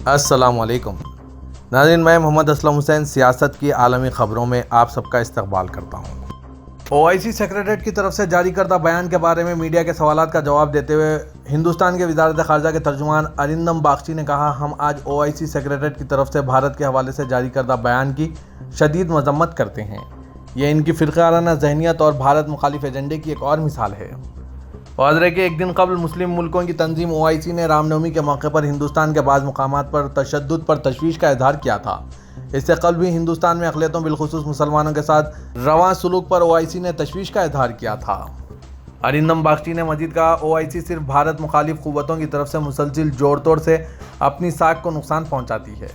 السلام علیکم ناظرین، میں محمد اسلم حسین سیاست کی عالمی خبروں میں آپ سب کا استقبال کرتا ہوں۔ OIC سیکریٹریٹ کی طرف سے جاری کردہ بیان کے بارے میں میڈیا کے سوالات کا جواب دیتے ہوئے ہندوستان کے وزارت خارجہ کے ترجمان ارندم باگچی نے کہا، ہم آج OIC سیکریٹریٹ کی طرف سے بھارت کے حوالے سے جاری کردہ بیان کی شدید مذمت کرتے ہیں۔ یہ ان کی فرقہ ذہنیت اور بھارت مخالف ایجنڈے کی ایک اور مثال ہے۔ واضح ہے کہ ایک دن قبل مسلم ملکوں کی تنظیم OIC نے رام نومی کے موقع پر ہندوستان کے بعض مقامات پر تشدد پر تشویش کا اظہار کیا تھا۔ اس سے قبل بھی ہندوستان میں اقلیتوں بالخصوص مسلمانوں کے ساتھ رواں سلوک پر OIC نے تشویش کا اظہار کیا تھا۔ ارندم باگچی نے مزید کہا، OIC صرف بھارت مخالف قوتوں کی طرف سے مسلسل جوڑ توڑ سے اپنی ساکھ کو نقصان پہنچاتی ہے۔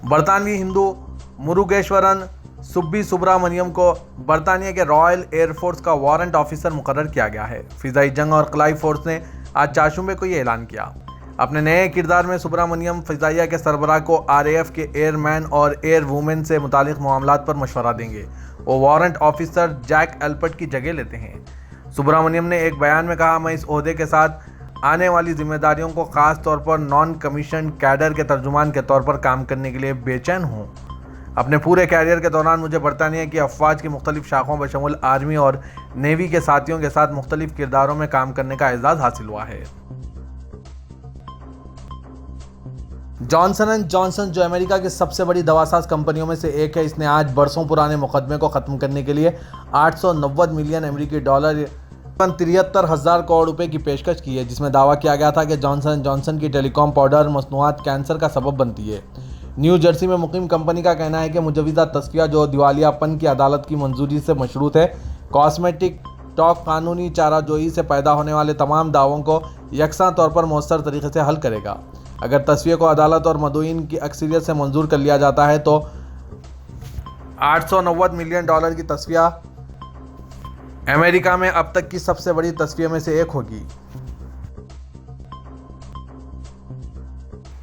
برطانوی ہندو مروگیشورن سبی سبرامنیم کو برطانیہ کے رائل ایئر فورس کا وارنٹ آفیسر مقرر کیا گیا ہے۔ فضائی جنگ اور خلائی فورس نے آج چاشمبے کو یہ اعلان کیا۔ اپنے نئے کردار میں سبرامنیم فضائیہ کے سربراہ کو RAF کے ایئر مین اور ایئر وومن سے متعلق معاملات پر مشورہ دیں گے۔ وہ وارنٹ آفیسر جیک ایلپٹ کی جگہ لیتے ہیں۔ سبرامنیم نے ایک بیان میں کہا، میں اس عہدے کے ساتھ آنے والی ذمہ داریوں کو خاص طور پر نان کمیشنڈ کیڈر کے ترجمان کے طور پر کام کرنے کے لیے بے چین ہوں۔ اپنے پورے کیریئر کے دوران مجھے برطانیہ کی افواج کی مختلف شاخوں بشمول آرمی اور نیوی کے ساتھیوں کے ساتھ مختلف کرداروں میں کام کرنے کا اعزاز حاصل ہوا ہے۔ جانسن اینڈ جانسن، جو امریکہ کی سب سے بڑی دواساز کمپنیوں میں سے ایک ہے، اس نے آج برسوں پرانے مقدمے کو ختم کرنے کے لیے 890 ملین امریکی ڈالر 73,000 کروڑ روپے کی پیشکش کی ہے، جس میں دعویٰ کیا گیا تھا کہ جانسن اینڈ جانسن کی ٹیلی کام پاؤڈر مصنوعات کینسر کا سبب بنتی ہے۔ نیو جرسی میں مقیم کمپنی کا کہنا ہے کہ مجوزہ تصفیہ، جو دیوالیہ پن کی عدالت کی منظوری سے مشروط ہے، کاسمیٹک ٹاک قانونی چارہ جوئی سے پیدا ہونے والے تمام دعووں کو یکساں طور پر مؤثر طریقے سے حل کرے گا۔ اگر تصفیے کو عدالت اور مدعوین کی اکثریت سے منظور کر لیا جاتا ہے تو 890 ملین ڈالر کی تصفیہ امریکہ میں اب تک کی سب سے بڑی تصفیے میں سے ایک ہوگی۔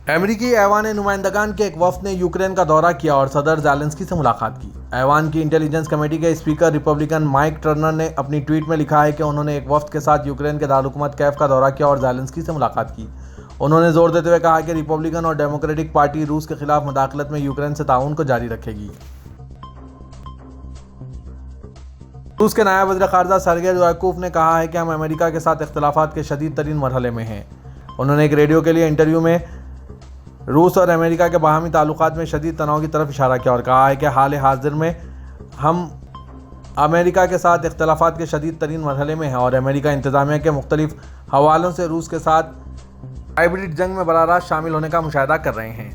امریکی ایوان نمائندگان کے ایک وفد نے یوکرین کا دورہ کیا اور صدر زیلنسکی سے ملاقات کی۔ ایوان کی انٹیلیجنس کمیٹی کے اسپیکر ریپبلکن مائک ٹرنر نے اپنی ٹویٹ میں لکھا ہے کہ انہوں نے ایک وفد کے ساتھ یوکرین کے دارالحکومت کیف کا دورہ کیا اور زیلنسکی سے ملاقات کی۔ انہوں نے زور دیتے ہوئے کہا کہ ریپبلکن اور ڈیموکریٹک پارٹی روس کے خلاف مداخلت میں یوکرین سے تعاون کو جاری رکھے گی۔ روس کے نائب وزیر خارجہ سرگئی ریاکوف نے کہا ہے کہ ہم امریکہ کے ساتھ اختلافات کے شدید ترین مرحلے میں ہیں۔ انہوں نے ایک ریڈیو کے لیے انٹرویو میں روس اور امریکہ کے باہمی تعلقات میں شدید تناؤ کی طرف اشارہ کیا اور کہا ہے کہ حال حاضر میں ہم امریکہ کے ساتھ اختلافات کے شدید ترین مرحلے میں ہیں اور امریکہ انتظامیہ کے مختلف حوالوں سے روس کے ساتھ ہائبرڈ جنگ میں براہ راست شامل ہونے کا مشاہدہ کر رہے ہیں۔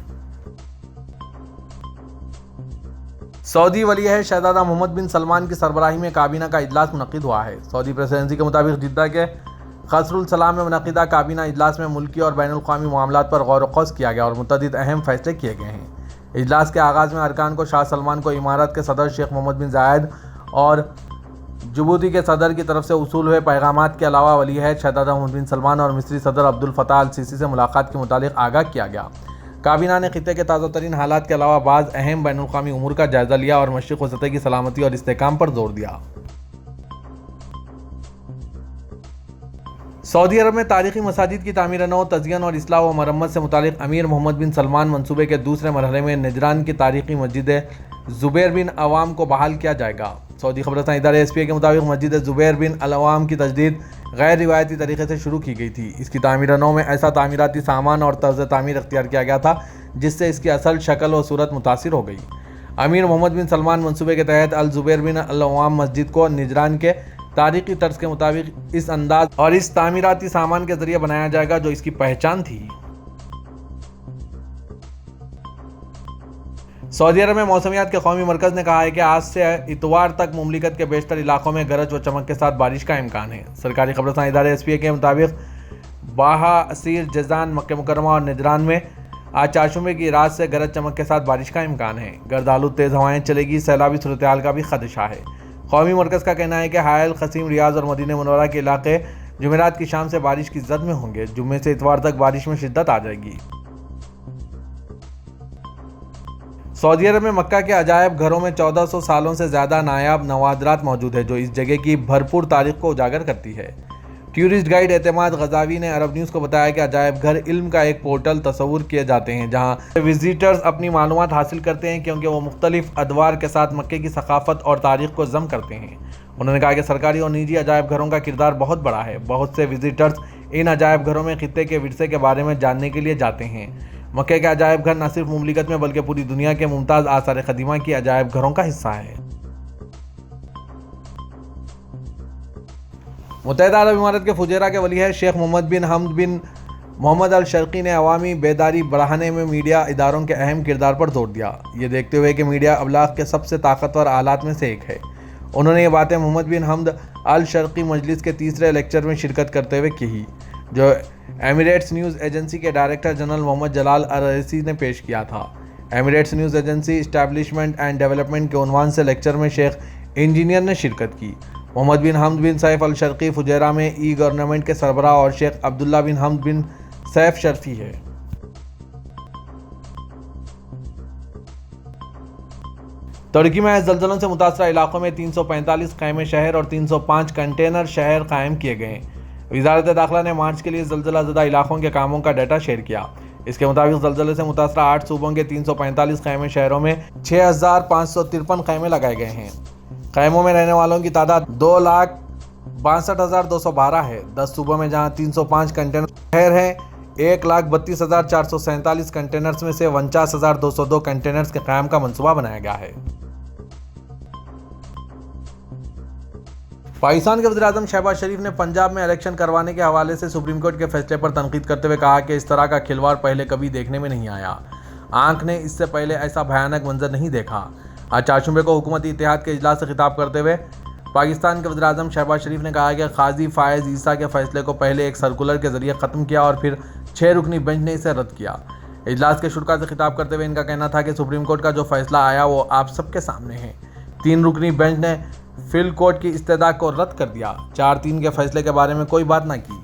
سعودی ولی عہد شہزادہ محمد بن سلمان کی سربراہی میں کابینہ کا اجلاس منعقد ہوا ہے۔ سعودی پریسیڈنسی کے مطابق جدہ کے قصر السلام میں منعقدہ کابینہ اجلاس میں ملکی اور بین الاقوامی معاملات پر غور و خوض کیا گیا اور متعدد اہم فیصلے کیے گئے ہیں۔ اجلاس کے آغاز میں ارکان کو شاہ سلمان کو امارات کے صدر شیخ محمد بن زائد اور جبوتی کے صدر کی طرف سے وصول ہوئے پیغامات کے علاوہ ولی عہد شہزادہ محمد بن سلمان اور مصری صدر عبد الفتاح السیسی سے ملاقات کے متعلق آگاہ کیا گیا۔ کابینہ نے خطے کے تازہ ترین حالات کے علاوہ بعض اہم بین الاقوامی امور کا جائزہ لیا اور مشرق وسطیٰ کی سلامتی اور استحکام پر زور دیا۔ سعودی عرب میں تاریخی مساجد کی تعمیر نو، تزئین اور اصلاح و مرمت سے متعلق امیر محمد بن سلمان منصوبے کے دوسرے مرحلے میں نجران کی تاریخی مسجد زبیر بن عوام کو بحال کیا جائے گا۔ سعودی خبر رساں ادارے SPA کے مطابق مسجد زبیر بن العوام کی تجدید غیر روایتی طریقے سے شروع کی گئی تھی۔ اس کی تعمیر نو میں ایسا تعمیراتی سامان اور طرز تعمیر اختیار کیا گیا تھا جس سے اس کی اصل شکل و صورت متاثر ہو گئی۔ امیر محمد بن سلمان منصوبے کے تحت الزبیر بن العوام مسجد کو نجران کے تاریخی طرز کے مطابق اس انداز اور اس تعمیراتی سامان کے ذریعے بنایا جائے گا جو اس کی پہچان تھی۔ سعودی عرب میں موسمیات کے قومی مرکز نے کہا ہے کہ آج سے اتوار تک مملکت کے بیشتر علاقوں میں گرج و چمک کے ساتھ بارش کا امکان ہے۔ سرکاری خبر رساں ادارے SPA کے مطابق باہا، اسیر، جیزان، مکہ مکرمہ اور نجران میں آج چاشمبے کی رات سے گرج چمک کے ساتھ بارش کا امکان ہے۔ گرد آلود تیز ہوائیں چلے گی، سیلابی صورتحال کا بھی خدشہ ہے۔ قومی مرکز کا کہنا ہے کہ حائل، قصیم، ریاض اور مدینہ منورہ کے علاقے جمعرات کی شام سے بارش کی زد میں ہوں گے۔ جمعے سے اتوار تک بارش میں شدت آ جائے گی۔ سعودی عرب میں مکہ کے عجائب گھروں میں 1400 سالوں سے زیادہ نایاب نوادرات موجود ہیں جو اس جگہ کی بھرپور تاریخ کو اجاگر کرتی ہے۔ ٹورسٹ گائیڈ اعتماد غزاوی نے عرب نیوز کو بتایا کہ عجائب گھر علم کا ایک پورٹل تصور کیے جاتے ہیں جہاں وزیٹرز اپنی معلومات حاصل کرتے ہیں کیونکہ وہ مختلف ادوار کے ساتھ مکے کی ثقافت اور تاریخ کو ضم کرتے ہیں۔ انہوں نے کہا کہ سرکاری اور نجی عجائب گھروں کا کردار بہت بڑا ہے۔ بہت سے وزیٹرز ان عجائب گھروں میں خطے کے ورثے کے بارے میں جاننے کے لیے جاتے ہیں۔ مکے کے عجائب گھر نہ صرف مملکت میں بلکہ پوری دنیا کے ممتاز آثار قدیمہ کی عجائب گھروں کا حصہ ہے۔ متحدہ عرب امارات کے فجیرہ کے ولی عہد شیخ محمد بن حمد بن محمد الشرقی نے عوامی بیداری بڑھانے میں میڈیا اداروں کے اہم کردار پر زور دیا، یہ دیکھتے ہوئے کہ میڈیا ابلاغ کے سب سے طاقتور آلات میں سے ایک ہے۔ انہوں نے یہ باتیں محمد بن حمد الشرقی مجلس کے تیسرے لیکچر میں شرکت کرتے ہوئے کہی، جو ایمریٹس نیوز ایجنسی کے director general Muhammad Jalal Al Raisi نے پیش کیا تھا۔ Emirates news agency establishment and development کے عنوان سے لیکچر میں شیخ انجینئر نے شرکت کی۔ محمد بن حمد بن سیف الشرقی فجیرہ میں ای گورنمنٹ کے سربراہ اور شیخ عبداللہ بن حمد بن سیف شرفی ہے۔ ترکی میں زلزلوں سے متاثرہ علاقوں میں 345 خیمے شہر اور 305 کنٹینر شہر قائم کیے گئے۔ وزارت داخلہ نے مارچ کے لیے زلزلہ زدہ علاقوں کے کاموں کا ڈیٹا شیئر کیا۔ اس کے مطابق زلزلے سے متاثرہ 8 صوبوں کے 345 خیمے شہروں میں 6553 خیمے لگائے گئے ہیں۔ خیموں میں رہنے والوں کی تعداد 2,62,212 ہے۔ 10 صوبوں میں جہاں 305 کنٹینر شہر ہیں، 1,32,447 کنٹینرز میں سے 49,202 کنٹینرز کے قیام کا منصوبہ بنایا گیا ہے۔ پاکستان کے وزیر اعظم شہباز شریف نے پنجاب میں الیکشن کروانے کے حوالے سے سپریم کورٹ کے فیصلے پر تنقید کرتے ہوئے کہا کہ اس طرح کا کھلواڑ پہلے کبھی دیکھنے میں نہیں آیا۔ آنکھ نے اس سے پہلے ایسا بھیانک منظر نہیں دیکھا۔ آج چارشنبے کو حکومتی اتحاد کے اجلاس سے خطاب کرتے ہوئے پاکستان کے وزیر اعظم شہباز شریف نے کہا کہ قاضی فائز عیسیٰ کے فیصلے کو پہلے ایک سرکولر کے ذریعے ختم کیا اور پھر 6 رکنی بینچ نے اسے رد کیا۔ اجلاس کے شرکاء سے خطاب کرتے ہوئے ان کا کہنا تھا کہ سپریم کورٹ کا جو فیصلہ آیا وہ آپ سب کے سامنے ہے۔ 3 رکنی بینچ نے فل کورٹ کی استدعا کو رد کر دیا، 4-3 کے فیصلے کے بارے میں کوئی بات نہ کی۔